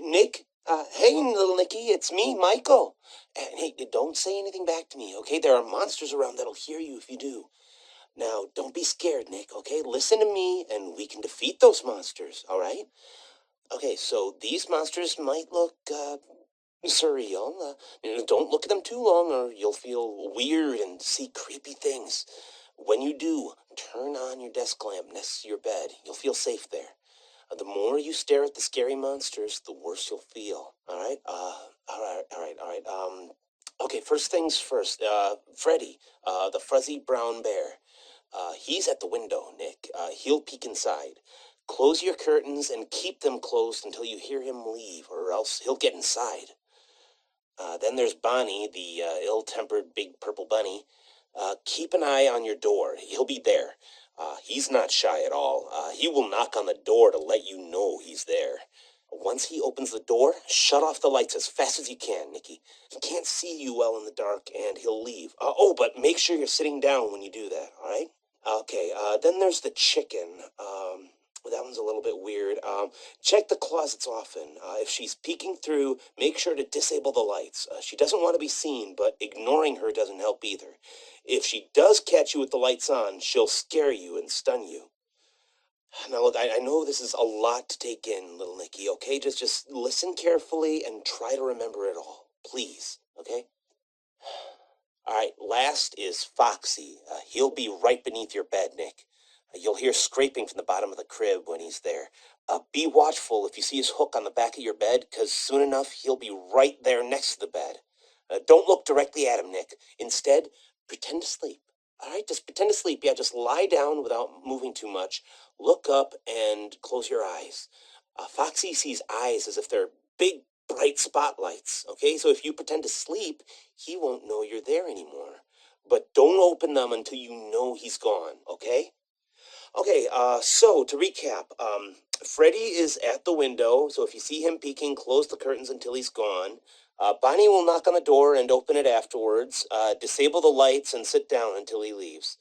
Nick? Hey, little Nicky, it's me, Michael. And hey, don't say anything back to me, okay? There are monsters around that'll hear you if you do. Now, don't be scared, Nick, okay? Listen to me, and we can defeat those monsters, all right? Okay, so these monsters might look, surreal. Don't look at them too long, or you'll feel weird and see creepy things. When you do, turn on your desk lamp next to your bed. You'll feel safe there. The more you stare at the scary monsters, the worse you'll feel. All right? All right. Okay, first things first. Freddy, the fuzzy brown bear. He's at the window, Nick. He'll peek inside. Close your curtains and keep them closed until you hear him leave, or else he'll get inside. Then there's Bonnie, the ill-tempered big purple bunny. Keep an eye on your door. He'll be there. He's not shy at all. He will knock on the door to let you know he's there. Once he opens the door, shut off the lights as fast as you can, Nicky. He can't see you well in the dark, and he'll leave. But make sure you're sitting down when you do that, all right? Okay, then there's the chicken. That one's a little bit weird. Check the closets often. If she's peeking through, make sure to disable the lights. She doesn't want to be seen, but ignoring her doesn't help either. If she does catch you with the lights on, she'll scare you and stun you. Now, look, I know this is a lot to take in, little Nicky, okay? Just listen carefully and try to remember it all. Please, okay? All right, last is Foxy. He'll be right beneath your bed, Nick. You'll hear scraping from the bottom of the crib when he's there. Be watchful if you see his hook on the back of your bed, because soon enough, he'll be right there next to the bed. Don't look directly at him, Nick. Instead, pretend to sleep. All right, just pretend to sleep. Yeah, just lie down without moving too much. Look up and close your eyes. Foxy sees eyes as if they're big, bright spotlights, okay? So if you pretend to sleep, he won't know you're there anymore. But don't open them until you know he's gone, okay? Okay, so to recap, Freddy is at the window, so if you see him peeking, close the curtains until he's gone. Bonnie will knock on the door and open it afterwards. Disable the lights and sit down until he leaves.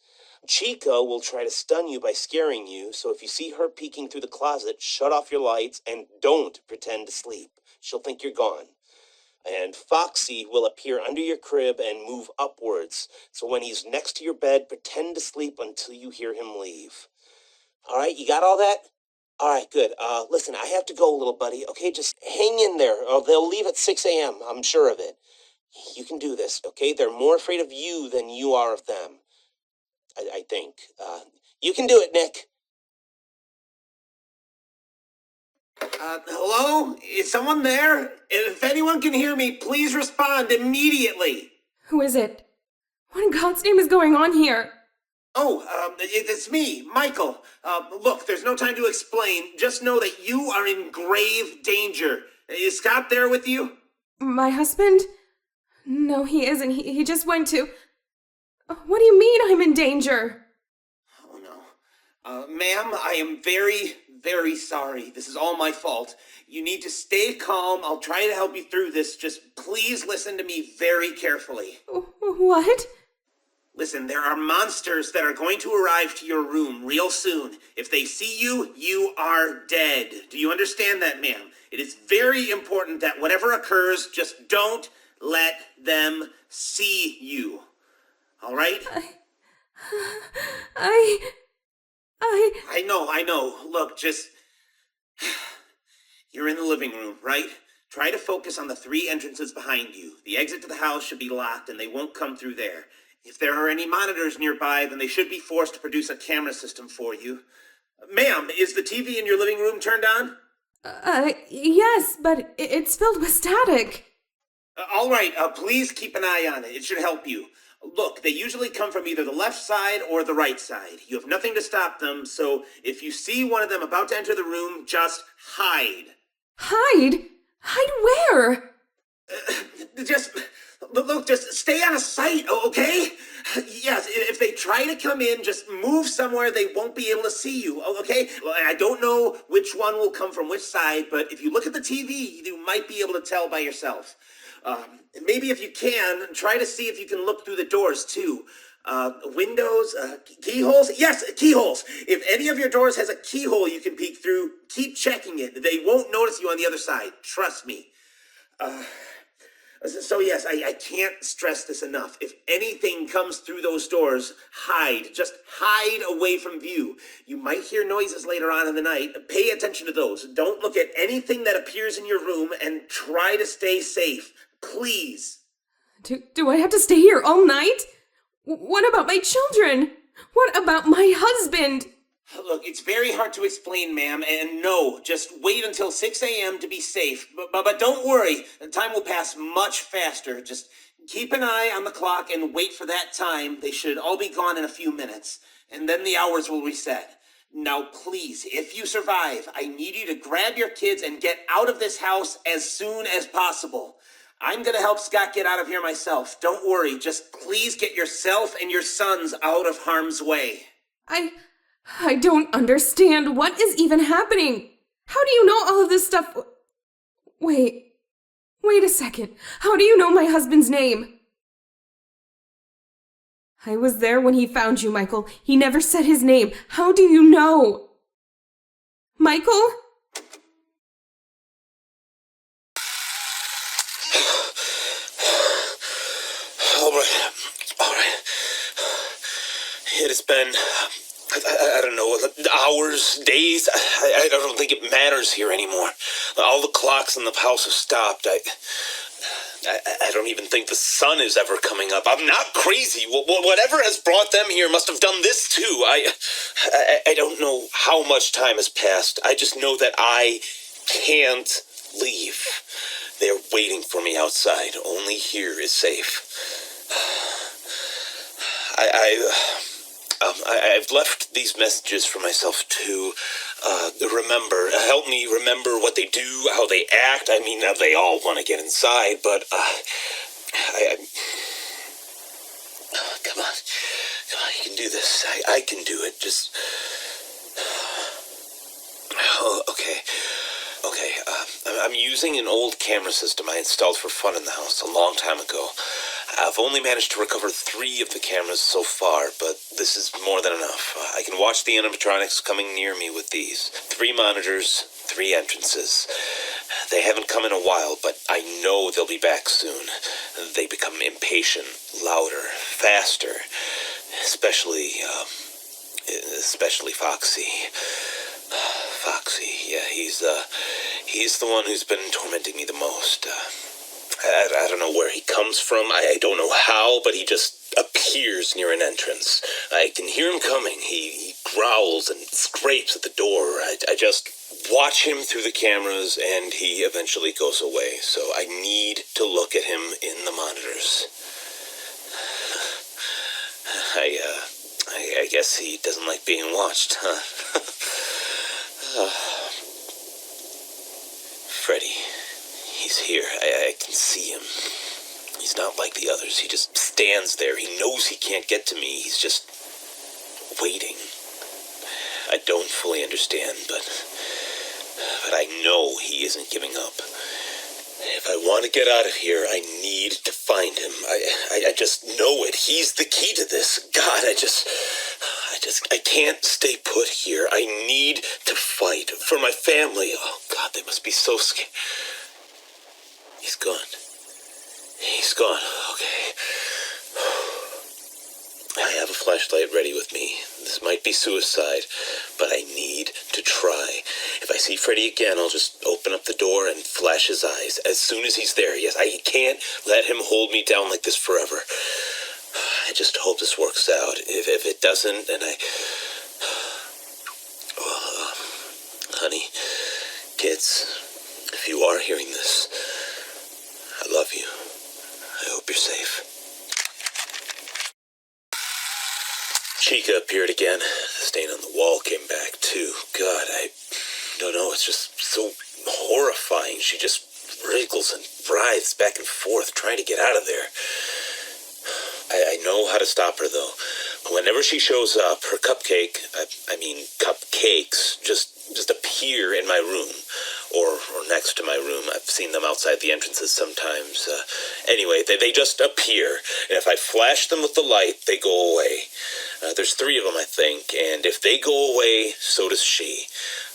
Chica will try to stun you by scaring you, so if you see her peeking through the closet, shut off your lights and don't pretend to sleep. She'll think you're gone. And Foxy will appear under your crib and move upwards, so when he's next to your bed, pretend to sleep until you hear him leave. All right, you got all that? All right, good. Listen, I have to go, little buddy, okay? Just hang in there, or they'll leave at 6 a.m., I'm sure of it. You can do this, okay? They're more afraid of you than you are of them. I think. You can do it, Nick. Hello? Is someone there? If anyone can hear me, please respond immediately. Who is it? What in God's name is going on here? It's me, Michael. Look, there's no time to explain. Just know that you are in grave danger. Is Scott there with you? My husband? No, he isn't. He just went to... What do you mean I'm in danger? Oh, no. Ma'am, I am very, very sorry. This is all my fault. You need to stay calm. I'll try to help you through this. Just please listen to me very carefully. What? Listen, there are monsters that are going to arrive to your room real soon. If they see you, you are dead. Do you understand that, ma'am? It is very important that whatever occurs, just don't let them see you. All right? I know. Look, just... You're in the living room, right? Try to focus on the 3 entrances behind you. The exit to the house should be locked, and they won't come through there. If there are any monitors nearby, then they should be forced to produce a camera system for you. Ma'am, is the TV in your living room turned on? Yes, but it's filled with static. All right, please keep an eye on it. It should help you. Look, they usually come from either the left side or the right side. You have nothing to stop them, so if you see one of them about to enter the room, just hide. Hide? Hide where? Just stay out of sight, okay? Yes, if they try to come in, just move somewhere they won't be able to see you, okay? I don't know which one will come from which side, but if you look at the TV, you might be able to tell by yourself. Maybe if you can, try to see if you can look through the doors, too. Windows, keyholes? Yes, keyholes. If any of your doors has a keyhole you can peek through, keep checking it. They won't notice you on the other side. Trust me. So yes, I can't stress this enough. If anything comes through those doors, hide. Just hide away from view. You might hear noises later on in the night. Pay attention to those. Don't look at anything that appears in your room and try to stay safe. Please. Do I have to stay here all night? What about my children? What about my husband? Look, it's very hard to explain, ma'am, and no, just wait until 6 a.m. to be safe. But don't worry, the time will pass much faster. Just keep an eye on the clock and wait for that time. They should all be gone in a few minutes, and then the hours will reset. Now, please, if you survive, I need you to grab your kids and get out of this house as soon as possible. I'm gonna help Scott get out of here myself. Don't worry, just please get yourself and your sons out of harm's way. I don't understand. What is even happening? How do you know all of this stuff? Wait a second. How do you know my husband's name? I was there when he found you, Michael. He never said his name. How do you know? Michael? All right. It has been, I don't know, hours, days. I don't think it matters here anymore. All the clocks in the house have stopped. I don't even think the sun is ever coming up. I'm not crazy. Whatever has brought them here must have done this too. I don't know how much time has passed. I just know that I can't leave. They're waiting for me outside. Only here is safe. I've left these messages for myself to help me remember what they do, how they act. I mean, they all want to get inside, but come on, you can do this. I can do it. Just, okay. I'm using an old camera system I installed for fun in the house a long time ago. I've only managed to recover 3 of the cameras so far, but this is more than enough. I can watch the animatronics coming near me with these. 3 monitors, 3 entrances. They haven't come in a while, but I know they'll be back soon. They become impatient, louder, faster. Especially Foxy. Foxy, yeah, he's the one who's been tormenting me the most. I don't know where he comes from. I don't know how, but he just appears near an entrance. I can hear him coming. He growls and scrapes at the door. I just watch him through the cameras, and he eventually goes away. So I need to look at him in the monitors. I guess he doesn't like being watched, huh? Freddy. He's here. I can see him. He's not like the others. He just stands there. He knows he can't get to me. He's just waiting. I don't fully understand, but I know he isn't giving up. If I want to get out of here, I need to find him. I just know it. He's the key to this. God, I can't stay put here. I need to fight for my family. Oh, God, they must be so scared. He's gone. He's gone. Okay. I have a flashlight ready with me. This might be suicide, but I need to try. If I see Freddy again, I'll just open up the door and flash his eyes as soon as he's there. Yes, I can't let him hold me down like this forever. I just hope this works out. If it doesn't, then honey, kids, if you are hearing this, I love you. I hope you're safe. Chica appeared again. The stain on the wall came back, too. God, I don't know. It's just so horrifying. She just wriggles and writhes back and forth, trying to get out of there. I know how to stop her, though. Whenever she shows up, her cupcakes, just appear in my room. or next to my room. I've seen them outside the entrances sometimes. Anyway, they just appear, and if I flash them with the light, they go away. There's 3 of them, I think, and if they go away, so does she.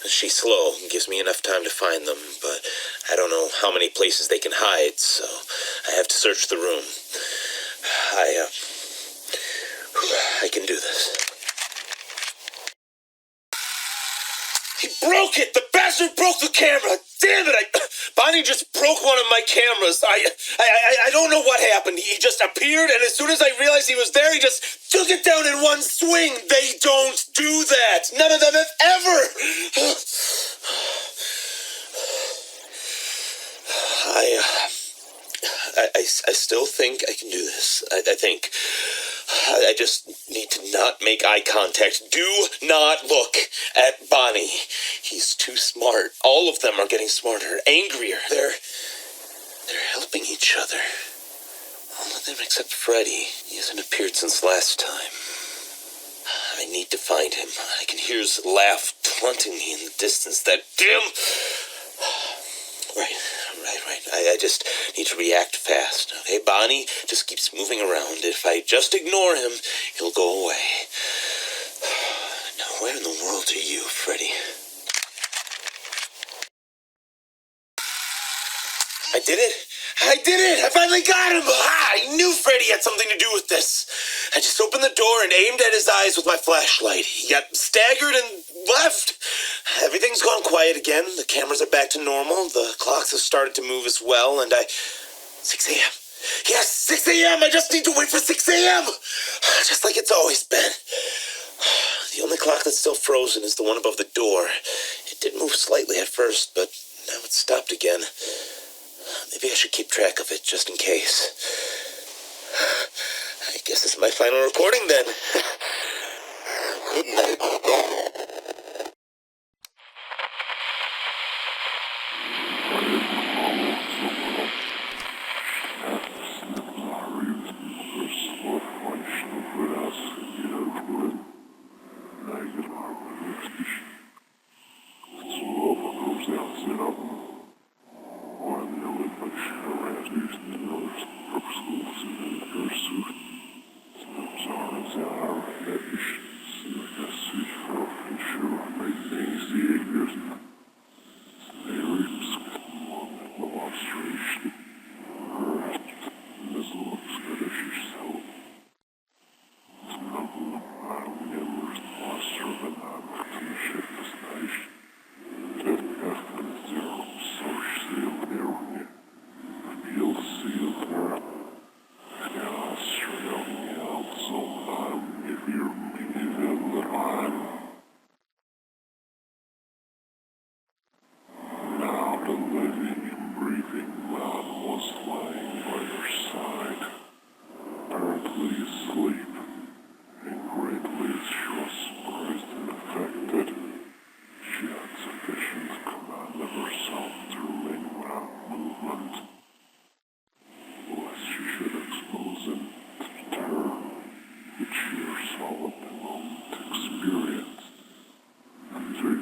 She's slow and gives me enough time to find them, but I don't know how many places they can hide, so I have to search the room. I can do this. He broke it! The bastard broke the camera! Damn it! Bonnie just broke one of my cameras. I don't know what happened. He just appeared, and as soon as I realized he was there, he just took it down in one swing. They don't do that. None of them have ever. I still think I can do this. I think. I just need to not make eye contact. Do not look at Bonnie. He's too smart. All of them are getting smarter, angrier. They're helping each other. All of them except Freddy. He hasn't appeared since last time. I need to find him. I can hear his laugh taunting me in the distance. That dim... Right. I just need to react fast. Okay, Bonnie just keeps moving around. If I just ignore him, he'll go away. Now, where in the world are you, Freddy? I did it! I finally got him! I knew Freddy had something to do with this. I just opened the door and aimed at his eyes with my flashlight. He got staggered and left. Everything's gone quiet again. The cameras are back to normal. The clocks have started to move as well, and 6 a.m. Yes, 6 a.m. I just need to wait for 6 a.m. Just like it's always been. The only clock that's still frozen is the one above the door. It did move slightly at first, but now it's stopped again. Maybe I should keep track of it, just in case. I guess this is my final recording, then. Good night.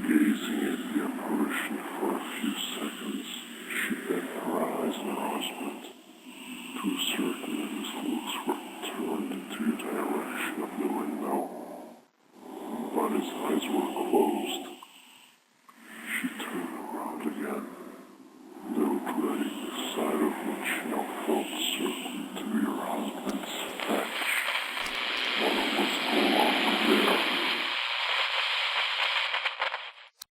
Gazing at the apparition for